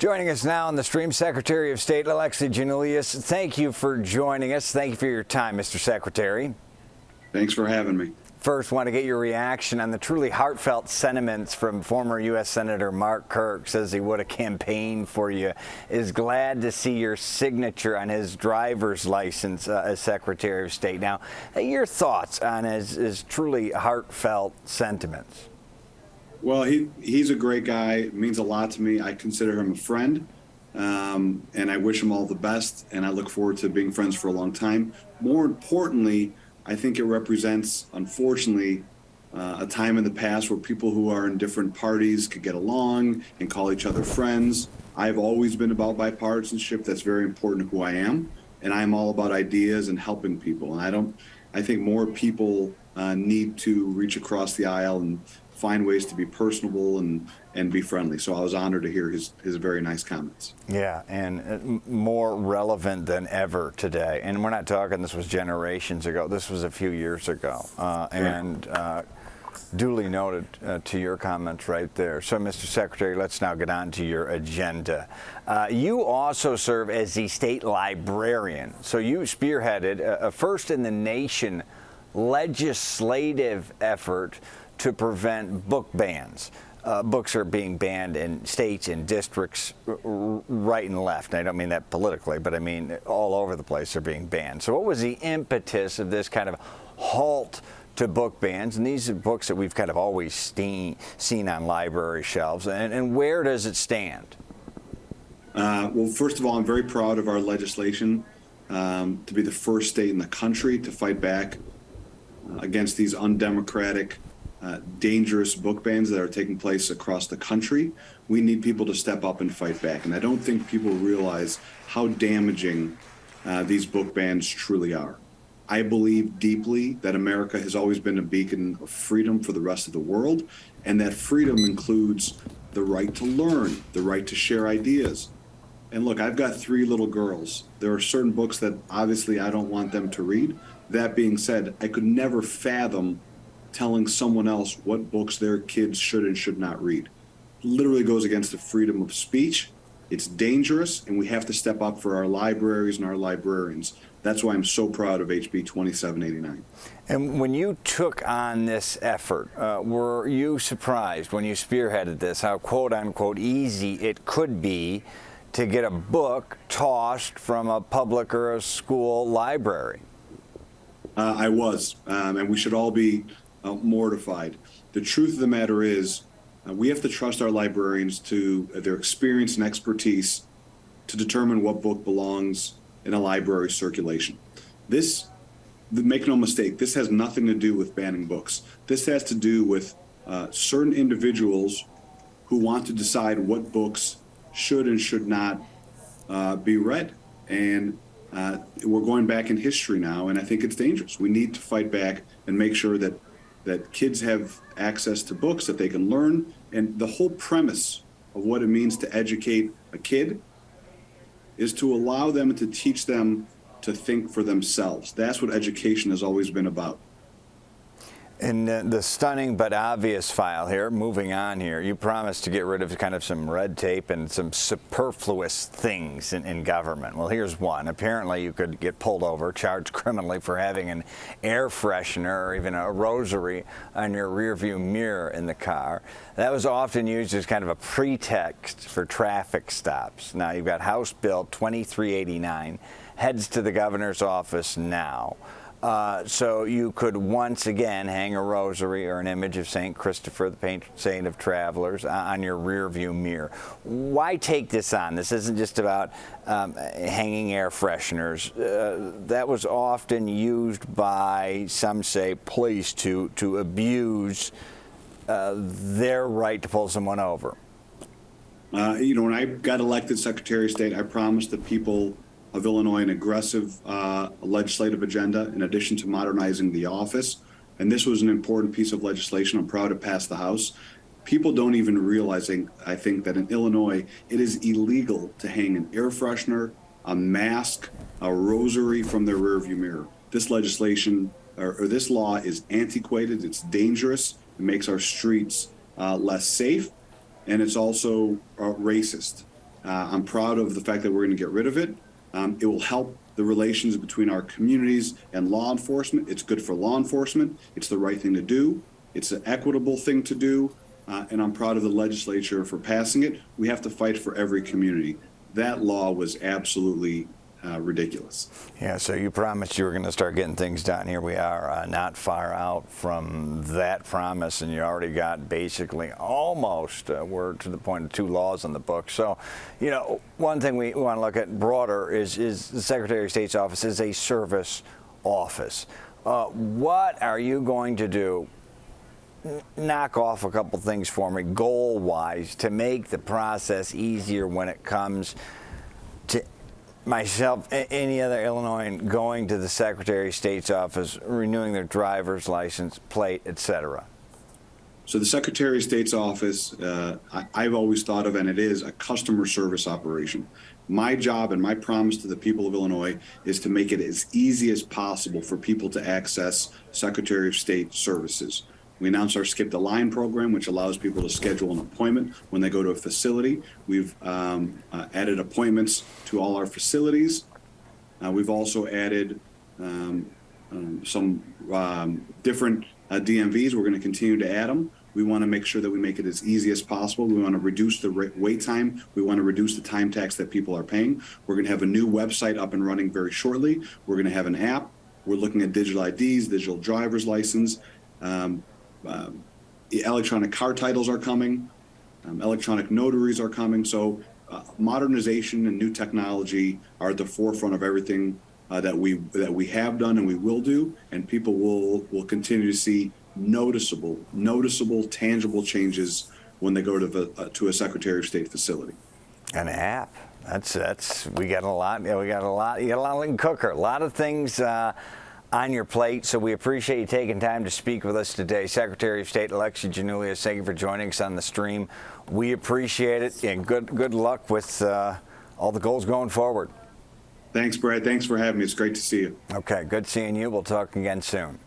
Joining us now on the stream, Secretary of State Alexi Giannoulias. Thank you for joining us. Thank you for your time, Mr. Secretary. Thanks for having me. First, want to get your reaction on the truly heartfelt sentiments from former U.S. Senator Mark Kirk. Says he would have campaigned for you. Is glad to see your signature on his driver's license as Secretary of State. Now, your thoughts on his truly heartfelt sentiments? Well, he's a great guy. It means a lot to me. I consider him a friend, and I wish him all the best, and I look forward to being friends for a long time. More importantly, I think it represents, unfortunately, a time in the past where people who are in different parties could get along and call each other friends. I've always been about bipartisanship. That's very important to who I am, and I'm all about ideas and helping people. And I think more people need to reach across the aisle and find ways to be personable and be friendly. So I was honored to hear his very nice comments. Yeah, and more relevant than ever today. And we're not talking this was generations ago. This was a few years ago. And duly noted to your comments right there. So, Mr. Secretary, let's now get on to your agenda. You also serve as the state librarian. So you spearheaded a first-in-the-nation legislative effort to prevent book bans. Books are being banned in states and districts right and left. And I don't mean that politically, but I mean all over the place they're being banned. So what was the impetus of this kind of halt to book bans? And these are books that we've kind of always seen on library shelves. And where does it stand? Well, first of all, I'm very proud of our legislation to be the first state in the country to fight back against these undemocratic dangerous book bans that are taking place across the country. We need people to step up and fight back. And I don't think people realize how damaging these book bans truly are. I believe deeply that America has always been a beacon of freedom for the rest of the world, and that freedom includes the right to learn, the right to share ideas. And look, I've got 3 little girls. There are certain books that obviously I don't want them to read. That being said, I could never fathom telling someone else what books their kids should and should not read. It literally goes against the freedom of speech. It's dangerous, and we have to step up for our libraries and our librarians. That's why I'm so proud of HB 2789. And when you took on this effort, were you surprised when you spearheaded this, how quote-unquote easy it could be to get a book tossed from a public or a school library? I was, and we should all be mortified. The truth of the matter is we have to trust our librarians to their experience and expertise to determine what book belongs in a library circulation. Make no mistake, this has nothing to do with banning books. This has to do with certain individuals who want to decide what books should and should not be read. And we're going back in history now, and I think it's dangerous. We need to fight back and make sure that kids have access to books that they can learn. And the whole premise of what it means to educate a kid is to allow them and to teach them to think for themselves. That's what education has always been about. In the stunning but obvious file here, moving on here, you promised to get rid of kind of some red tape and some superfluous things in government. Well, here's one. Apparently, you could get pulled over, charged criminally for having an air freshener or even a rosary on your rearview mirror in the car. That was often used as kind of a pretext for traffic stops. Now, you've got House Bill 2389, heads to the governor's office now. So you could once again hang a rosary or an image of St. Christopher, the patron saint of travelers, on your rearview mirror. Why take this on? This isn't just about hanging air fresheners. That was often used by, some say, police to abuse their right to pull someone over. When I got elected Secretary of State, I promised the people of Illinois an aggressive legislative agenda in addition to modernizing the office. And this was an important piece of legislation. I'm proud to pass the House. People don't even realize, I think, that in Illinois, it is illegal to hang an air freshener, a mask, a rosary from their rearview mirror. This legislation or this law is antiquated. It's dangerous. It makes our streets less safe. And it's also racist. I'm proud of the fact that we're going to get rid of it. It will help the relations between our communities and law enforcement. It's good for law enforcement. It's the right thing to do. It's an equitable thing to do. And I'm proud of the legislature for passing it. We have to fight for every community. That law was absolutely ridiculous. Yeah, so you promised you were going to start getting things done. Here we are, not far out from that promise, and you already got basically almost we're to the point of 2 laws on the book. So, you know, one thing we want to look at broader is the Secretary of State's office is a service office. What are you going to do? Knock off a couple things for me, goal-wise, to make the process easier when it comes to myself, any other Illinoisan going to the Secretary of State's office, renewing their driver's license, plate, etc. So the Secretary of State's office, I've always thought of, and it is a customer service operation. My job and my promise to the people of Illinois is to make it as easy as possible for people to access Secretary of State services. We announced our Skip the Line program, which allows people to schedule an appointment when they go to a facility. We've added appointments to all our facilities. We've also added some different DMVs. We're going to continue to add them. We want to make sure that we make it as easy as possible. We want to reduce the wait time. We want to reduce the time tax that people are paying. We're going to have a new website up and running very shortly. We're going to have an app. We're looking at digital IDs, digital driver's license. Electronic car titles are coming. Electronic notaries are coming. So modernization and new technology are at the forefront of everything that we have done and we will do. And people will continue to see noticeable, tangible changes when they go to a Secretary of State facility. An app. That's we got a lot. You got a lot in cooker. A lot of things on your plate, so we appreciate you taking time to speak with us today. Secretary of State Alexi Giannoulias, thank you for joining us on the stream. We appreciate it, and good luck with all the goals going forward. Thanks, Brad. Thanks for having me. It's great to see you. Okay, good seeing you. We'll talk again soon.